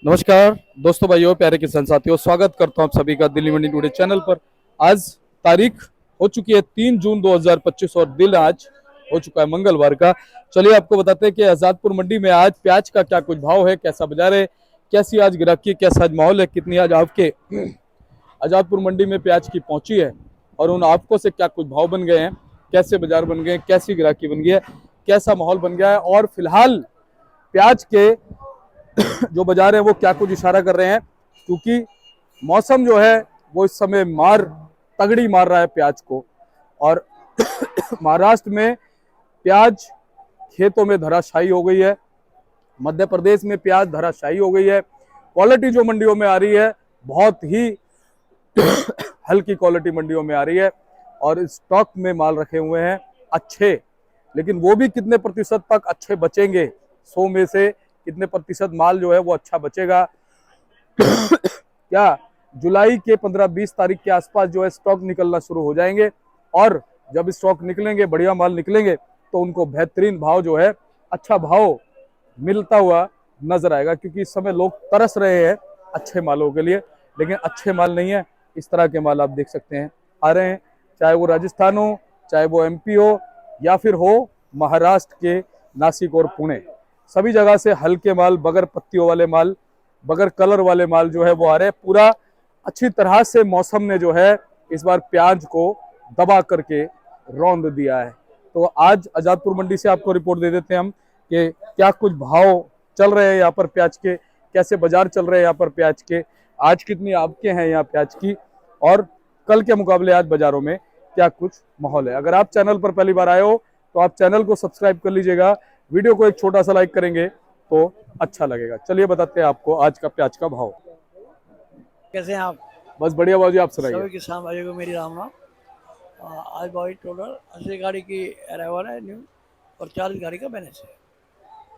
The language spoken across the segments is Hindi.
नमस्कार दोस्तों, भाइयों, प्यारे किसान साथियों, स्वागत करता हूं आप सभी का दिल्ली मंडी टुडे चैनल पर। आज तारीख हो चुकी है 3 जून 2025 और दिन आज हो चुका है मंगलवार का। चलिए आपको बताते हैं कि आजादपुर मंडी में आज प्याज का क्या कुछ भाव है, कैसा बाजार है, कैसी आज ग्राहकी, कैसा आज माहौल है, कितनी आज आपके आजादपुर मंडी में प्याज की पहुंची है और उन आपको से क्या कुछ भाव बन गए हैं, कैसे बाजार बन गए, कैसी ग्राहकी बन गई है, कैसा माहौल बन गया है और फिलहाल प्याज के जो बाजार है वो क्या कुछ इशारा कर रहे हैं। क्योंकि मौसम जो है वो इस समय तगड़ी मार रहा है प्याज को। और महाराष्ट्र में प्याज खेतों में धराशायी हो गई है, मध्य प्रदेश में प्याज धराशायी हो गई है। क्वालिटी जो मंडियों में आ रही है बहुत ही हल्की क्वालिटी मंडियों में आ रही है और स्टॉक में माल रखे हुए हैं अच्छे, लेकिन वो भी कितने प्रतिशत तक अच्छे बचेंगे, 100 में से कितने प्रतिशत माल जो है वो अच्छा बचेगा क्या जुलाई के 15-20 तारीख के आसपास जो है स्टॉक निकलना शुरू हो जाएंगे और जब स्टॉक निकलेंगे, बढ़िया माल निकलेंगे तो उनको बेहतरीन भाव जो है, अच्छा भाव मिलता हुआ नजर आएगा। क्योंकि इस समय लोग तरस रहे हैं अच्छे मालों के लिए, लेकिन अच्छे माल नहीं है। इस तरह के माल आप देख सकते हैं आ रहे हैं, चाहे वो राजस्थान हो, चाहे वो एमपी हो या फिर हो महाराष्ट्र के नासिक और पुणे, सभी जगह से हल्के माल, बगैर पत्तियों वाले माल, बगैर कलर वाले माल जो है वो आ रहे हैं। पूरा अच्छी तरह से मौसम ने जो है इस बार प्याज को दबा करके रौंद दिया है। तो आज आजादपुर मंडी से आपको रिपोर्ट दे देते हैं हम कि क्या कुछ भाव चल रहे हैं यहाँ पर प्याज के, कैसे बाजार चल रहे हैं यहाँ पर प्याज के, आज कितनी आपके हैं यहाँ प्याज की और कल के मुकाबले आज बाजारों में क्या कुछ माहौल है। अगर आप चैनल पर पहली बार आए हो तो आप चैनल को सब्सक्राइब कर लीजिएगा, वीडियो को एक छोटा सा लाइक करेंगे तो अच्छा लगेगा। चलिए बताते हैं आपको आज का प्याज का भाव। कैसे हैं आप? बस बढ़िया बाबू जी, आप सुनाइए। सभी किसान भाइयों को मेरी राम राम। आज भाई टोटल 80 गाड़ी की अराइवल है न्यू और 40 गाड़ी का बैलेंस है।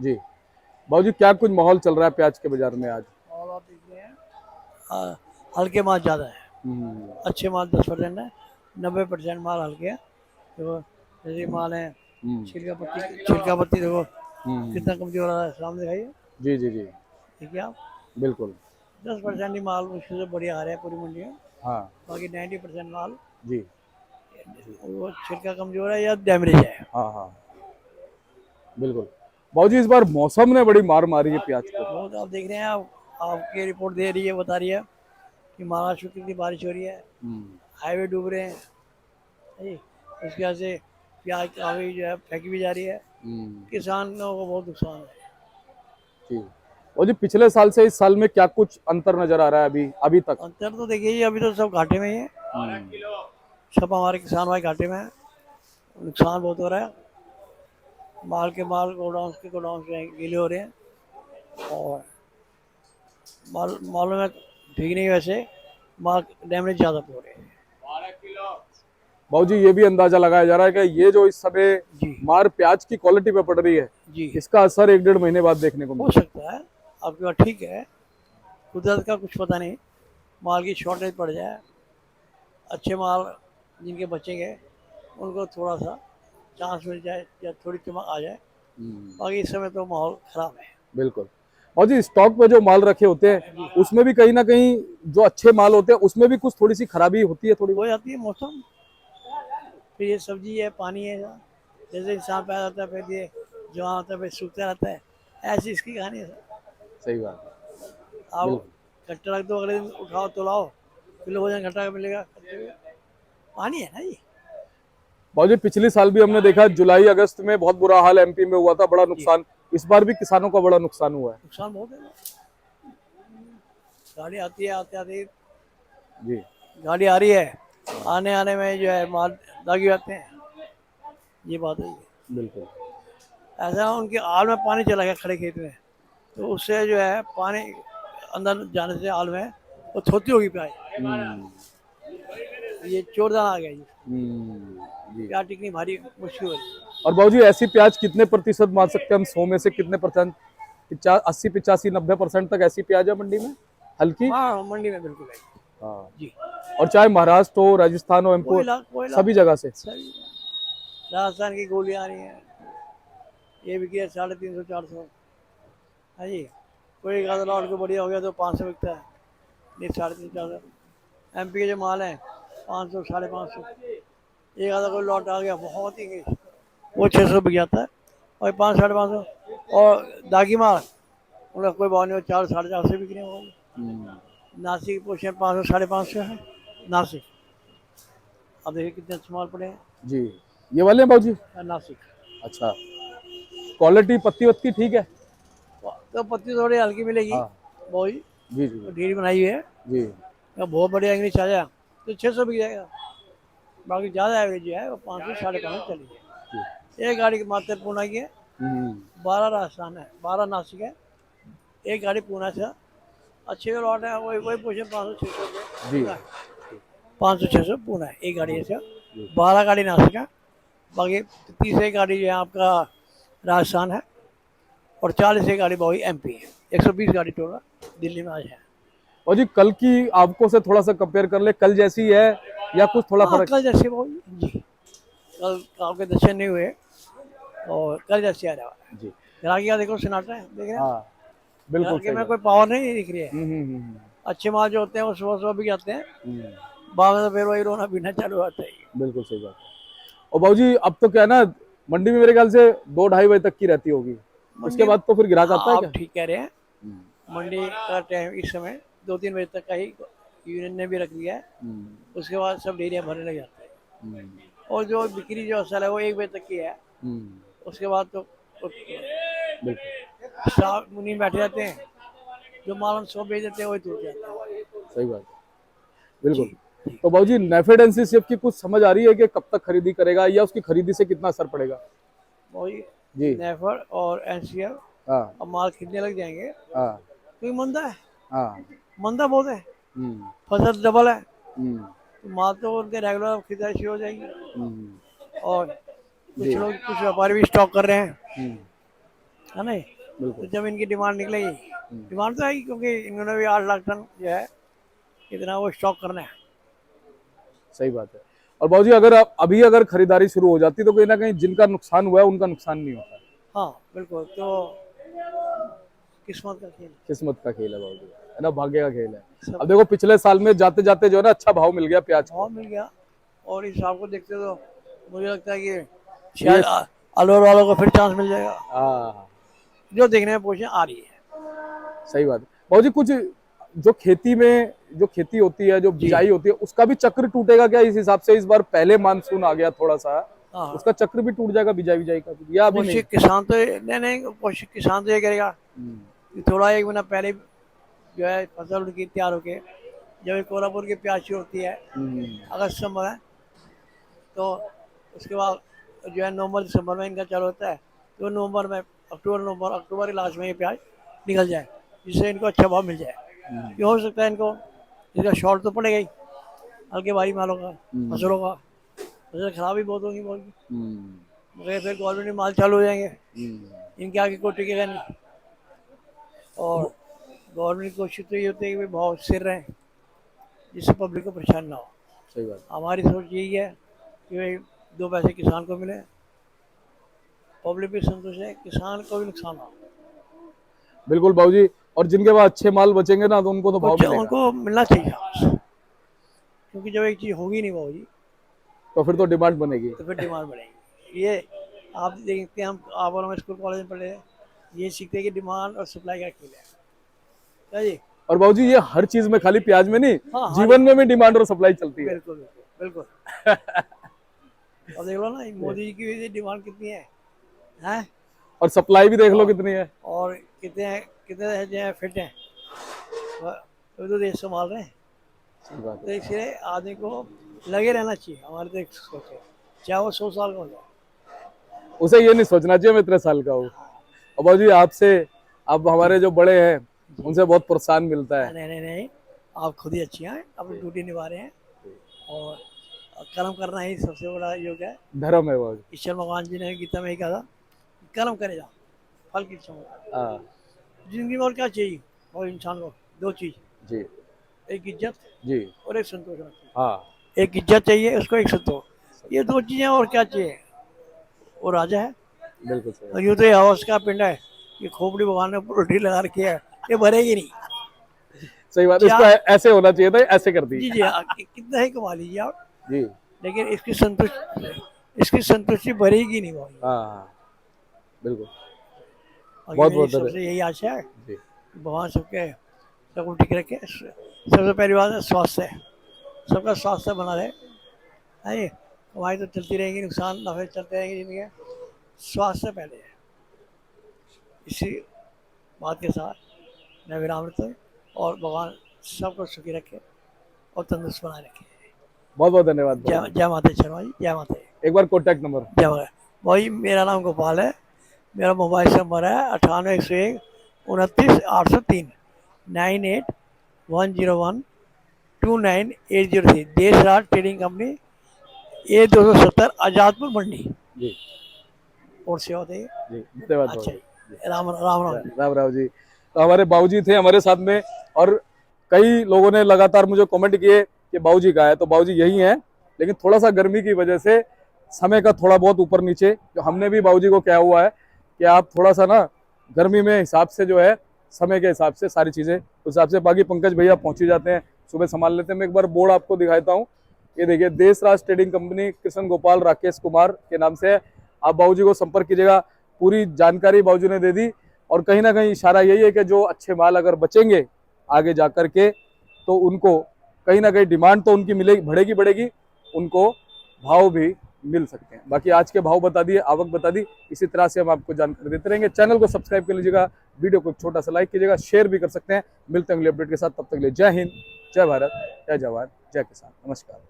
जी बाबू जी, क्या कुछ माहौल चल रहा है प्याज के बाजार में आज? और आप देख रहे हैं हल्के माल ज़्यादा है, अच्छे माल 10% है, 90% माल हल्के हैं। देखो जैसे माल है छिलका पत्ती देखो कितना कमजोर आ रहा है, सामने दिखाइए। जी जी जी, ठीक है, आप बिल्कुल। 10% ही माल मुश्किल से बढ़िया आ रहा है पूरी मंडी में, हाँ बाकी 90% माल जी, वो छिलका कमजोर है या डैमेज है। हाँ हाँ, बिल्कुल। बाबू जी, इस बार मौसम ने बड़ी मार मारी है प्याज को। वो तो आप देख रहे हैं, आप आपकी रिपोर्ट दे रही है, बता रही है कि महाराष्ट्र में कितनी बारिश हो रही है, हाईवे डूब रहे हैं जी। उसकी वजह से प्याज काफी जो है फेंकी भी जा रही है, किसानों को बहुत नुकसान है जी। और जी, पिछले साल से इस साल में क्या कुछ अंतर नजर आ रहा है अभी तक? अंतर तो देखिए जी, अभी तो सब घाटे में ही है, सब हमारे किसान भाई घाटे में है, नुकसान बहुत हो रहा है। माल गोडाउन गीले हो रहे हैं और मालों में ठीक नहीं, वैसे माल डैमेज ज़्यादा हो रहे हैं बाबू जी, ये भी अंदाजा लगाया जा रहा है कि ये जो इस समय जी। मार प्याज की क्वालिटी पे पड़ रही है, जी इसका असर 1-1.5 महीने बाद देखने को हो मिलेगा। सकता है, आपकी बात ठीक है, कुदरत का कुछ पता नहीं, माल की शॉर्टेज पड़ जाए, अच्छे माल जिनके बचेंगे उनको थोड़ा सा चांस मिल जाए या थोड़ी चमक आ जाए, बाकी इस समय तो माहौल खराब है। बिल्कुल। और जी, स्टॉक में जो माल रखे होते हैं उसमें भी कहीं ना कहीं जो अच्छे माल होते हैं उसमें भी कुछ थोड़ी सी खराबी होती है, थोड़ी हो जाती है मौसम, फिर ये सब्जी है, पानी है, जैसे इंसान पैदा होता है फिर ये जवान होता है फिर सूखता रहता है, ऐसी इसकी कहानी है सर। सही बात है। आप कट्टा रख दो, अगले दिन उठाओ तो लाओ, किलो वजन घटा मिलेगा, पानी है ना जी। बाबू जी, पिछले साल भी हमने देखा जुलाई अगस्त में बहुत बुरा हाल एमपी में हुआ था, बड़ा जी नुकसान। इस बार भी किसानों का बड़ा नुकसान हुआ है। नुकसान बहुत है ना, गाड़ी आती है, आते आते जी गाड़ी आ रही है, आने आने में जो है माल दागी जाते हैं, ये बात है। बिल्कुल। ऐसा उनके आल में पानी चला गया खड़े खेत में, तो उससे जो है पानी अंदर जाने से आल में वो थोती होगी प्याज, ये चोरदान आ गया जी, जी। प्याज टिकनी भारी मुश्किल हो रही है। और बाबू जी, ऐसी प्याज कितने प्रतिशत मान सकते हैं हम, 100 में से कितने परसेंट? 80-85-90% तक ऐसी प्याज है मंडी में, हल्की। हाँ मंडी में बिल्कुल है हाँ। जी। और चाहे महाराष्ट्र हो, राजस्थान हो, एमपी, कोयला सभी जगह से। सही, राजस्थान की गोलियां आ रही हैं, ये भी किया 350-400 है जी, कोई एक आधा लॉट को बढ़िया हो गया तो 500 बिकता है, नहीं 350-400। MP के जो माल है 500 550, एक आधा कोई लॉट आ गया बहुत ही वो 600 बिक जाता है, और 500 550। और दागी माल उनका कोई भाव नहीं हो, 400 450 बिक रहे हो। नासिक पोषण 500 550 है नासिक। अब देखिए कितने अच्छे माल पड़े हैं जी, ये वाले हैं भाजी? नासिक। अच्छा, क्वालिटी पत्ती वत्ती ठीक है? तो पत्ती थोड़ी हल्की मिलेगी, हाँ वही जी जी तो ढीली बनाई हुई है। जी अगर बहुत बढ़िया इंग्लिश आ जाए तो 600 बिक जाएगा, बाकी ज़्यादा एवरेज जो है वो 500 550 चली है। एक गाड़ी मात्र पूना की है, हम्म, 12 राजस्थान है, 12 नासिक है, एक गाड़ी पूना से। अच्छे जो लॉट है वही वही पूछे 500 600 जी रुपये, 500 600 पूना है एक गाड़ी से। 12 गाड़ी नासिक है, बाकी 30 गाड़ी जो है आपका राजस्थान है, और 40 गाड़ी वही MP है। 120 गाड़ी टोटल दिल्ली में आज है। और जी कल की आपको से थोड़ा सा कंपेयर कर ले, कल जैसी है या कुछ थोड़ा हाँ फर्क? कल जैसे वो जी, कल आपके दर्शन नहीं हुए और कल जैसे आ रहा है। जी ग्राहकी का देखो सन्नाटा है, देख रहे हैं हाँ बिल्कुल ग्राहकी सही में बात। कोई पावर नहीं दिख रही है। हम्म। अच्छे माल जो होते हैं वो सुबह सुबह भी जाते हैं, हम्म, बाद में तो फिर वही रोना पीना चालू होता है। बिल्कुल सही बात है। और बाबूजी अब तो क्या है ना, मंडी में मेरे ख्याल से 2 ढाई बजे तक की रहती होगी, उसके मंडी, बाद तो फिर ग्राहक आता हाँ है आप क्या? ठीक कह रहे हैं। मंडी का टाइम इस समय 2-3 बजे तक का ही यूनियन ने भी रख दिया है, उसके बाद सब डेरिया भरने लग जाते हैं। और जो बिक्री जो असल है वो 1 बजे तक की है, उसके बाद तो बिल्कुल स्टाफ मुनी बैठे जाते हैं, जो माल हम 100 बेच देते हैं वही टूट जाता है। सही बात है, बिल्कुल। जी तो बाबूजी नेफेड शिप की कुछ समझ आ रही है कि कब तक खरीदी करेगा या उसकी खरीदी से कितना असर पड़ेगा? वही जी नेफर और NCL हाँ अब माल खरीदने लग जाएंगे, हाँ क्योंकि मंदा है, हाँ मंदा बहुत है, हम्म, फसल डबल है, हम्म, तो माल तो उनके रेगुलर खरीदारी शुरू हो जाएगी। और कुछ जी लोग कुछ व्यापारी भी स्टॉक कर रहे हैं, हम्म, है नहीं, तो बिल्कुल जब इनकी डिमांड निकलेगी, डिमांड तो आएगी क्योंकि इन्होंने भी 8 लाख टन जो है इतना वो स्टॉक करना है। सही बात है। और बाबूजी अगर आप अभी अगर खरीदारी शुरू हो जाती तो कहीं ना कहीं जिनका नुकसान हुआ है उनका नुकसान नहीं होता। हाँ बिल्कुल, तो किस्मत का खेल किस्मत का खेल है बाबूजी, है ना, भाग्य का खेल है। सब। अब देखो पिछले साल में जाते जाते जो है ना अच्छा भाव मिल गया प्याज भाव को। मिल गया, और इस हिसाब को देखते तो मुझे लगता है कि ये शायद अलवर वालों को फिर चांस मिल जाएगा, हाँ जो देखने में पोजिशन आ रही है। सही बात है बाबूजी। कुछ जो खेती में जो खेती होती है, जो जी बिजाई होती है, उसका भी चक्र टूटेगा क्या इस हिसाब से? इस बार पहले मानसून आ गया थोड़ा सा, हाँ, उसका चक्र भी टूट जाएगा बिजाई बिजाई का भी, या अभी नहीं? कोशिश किसान तो नहीं, कोशिश किसान तो ये करेगा कि थोड़ा 1 महीना पहले जो है फसल उनकी तैयार होके, जब ये कोल्हापुर की प्याज शुरू होती है अगस्त सितंबर में, तो उसके बाद जो है नवंबर दिसंबर में इनका चालू होता है, तो नवंबर में अक्टूबर के लास्ट में ये प्याज निकल जाए, जिससे इनको अच्छा भाव मिल जाए। ये हो सकता है इनको, इसका शॉर्ट तो पड़ेगा ही हल्के भारी मालों का, फसलों का, फसल खराब ही बहुत होगी बहुत, मगर फिर गवर्नमेंट माल चालू हो जाएंगे, इनके आगे कोई टिकेगा नहीं। और गवर्नमेंट की कोशिश तो ये होती है कि भाई भाव स्थिर रहे, जिससे पब्लिक को परेशान ना हो। सही बात। हमारी सोच यही है कि भाई 2 पैसे किसान को मिले, पब्लिक भी संतुष्ट है, किसान को भी नुकसान ना हो। बिल्कुल बाबूजी, और जिनके पास अच्छे माल बचेंगे ना तो उनको तो भाव कुछ मिलेगा, उनको मिलना चाहिए बस। क्योंकि जब एक चीज़ होगी नहीं भाव जी, तो फिर तो डिमांड बनेगी। तो फिर डिमांड बढ़ेगी। ये आप देखते हैं, हम आप और हम स्कूल कॉलेज में पढ़े हैं, ये सीखते हैं कि डिमांड और सप्लाई का खेल है, क्या जी? और बाबूजी ये हर चीज में, खाली प्याज में नहीं, हाँ जीवन में भी डिमांड और सप्लाई चलती है। बिल्कुल बिल्कुल बिल्कुल। अब देख लो ना मोदी जी की डिमांड कितनी है, हैं? और सप्लाई भी देख लो कितनी है। और कितने जो है फिट हैं, तो देश संभाल रहे हैं। सही बात तो है। इसलिए आदमी को लगे रहना चाहिए, हमारे तो एक सोच है, चाहे वो 100 साल का हो जाए। उसे ये नहीं सोचना चाहिए मैं इतने साल का हूँ। और बाबूजी आपसे, आप हमारे जो बड़े हैं उनसे बहुत प्रोत्साहन मिलता है। नहीं, आप खुद ही अच्छी हैं, अपनी ड्यूटी निभा रहे हैं, और कर्म करना ही सबसे बड़ा योग है। धर्म है बाबूजी। ईश्वर भगवान जी ने गीता में ही कहा था, कर्म करेगा फल की इच्छा मत। हाँ जिंदगी में और क्या चाहिए, और इंसान को 2 चीज, जी एक इज्जत जी और एक संतोष होना चाहिए। हाँ एक इज्जत चाहिए उसको, एक संतोष, ये 2 चीजें और क्या चाहिए। वो राजा है, बिल्कुल सही। और यूँ तो ये हवस का पिंड है, ये खोपड़ी भगवान ने उल्टी लगा रखी है, ये भरेगी नहीं। सही बात, क्या- इसको ऐसे होना चाहिए था, ऐसे कर दी। जी जी हाँ, कितना ही कमा लीजिए आप, जी। लेकिन इसकी संतुष्टि भरेगी नहीं भाई। हाँ बिल्कुल। बाकी बहुत मेरी बहुत सबसे यही आशा है, जी। भगवान सबको ठीक रखे। सबसे पहली बात है स्वास्थ्य, सबका स्वास्थ्य बना रहे। है ये कमाई तो चलती रहेगी, नुकसान नफे चलते रहेंगे जिंदगी में, स्वास्थ्य पहले है। इसी बात के साथ मैं विराम लेता हूँ, और भगवान सबको सुखी रखे और तंदुरुस्त बनाए रखे। बहुत बहुत धन्यवाद जय भाई। जय माता शर्मा जी, जय माता जी, एक बार कॉन्टैक्ट नंबर। जय माता। भाई मेरा नाम गोपाल है, मेरा मोबाइल नंबर है 98 101 29 803, 98 101 29 803। देश राज ट्रेडिंग कंपनी, A270 आजादपुर मंडी, जी और सेवा देंगे। जी, धन्यवाद अच्छा भाई। जी, राम राम राम जी। राम राव जी। तो हमारे बाबूजी थे हमारे साथ में, और कई लोगों ने लगातार मुझे कमेंट किए कि बाबूजी कहाँ है, तो बाबूजी यही हैं, लेकिन थोड़ा सा गर्मी की वजह से समय का थोड़ा बहुत ऊपर नीचे, तो हमने भी बाबूजी को कहा हुआ है कि आप थोड़ा सा ना गर्मी में हिसाब से जो है, समय के हिसाब से सारी चीज़ें उस हिसाब से। बाकी पंकज भैया पहुंच ही जाते हैं, सुबह संभाल लेते हैं। मैं एक बार बोर्ड आपको दिखाता हूँ, ये देखिए, देश राज ट्रेडिंग कंपनी, कृष्ण गोपाल राकेश कुमार के नाम से है। आप बाबूजी को संपर्क कीजिएगा। पूरी जानकारी बाबूजी ने दे दी, और कहीं ना कहीं इशारा यही है कि जो अच्छे माल अगर बचेंगे आगे जा कर के, तो उनको कहीं ना कहीं डिमांड तो उनकी मिलेगी, बढ़ेगी, उनको भाव भी मिल सकते हैं। बाकी आज के भाव बता दिए, आवक बता दी, इसी तरह से हम आपको जानकारी देते रहेंगे। चैनल को सब्सक्राइब कर लीजिएगा, वीडियो को छोटा सा लाइक कीजिएगा, शेयर भी कर सकते हैं। मिलते हैं अगले अपडेट के साथ, तब तक के लिए जय हिंद, जय भारत, जय जवान, जय किसान, नमस्कार।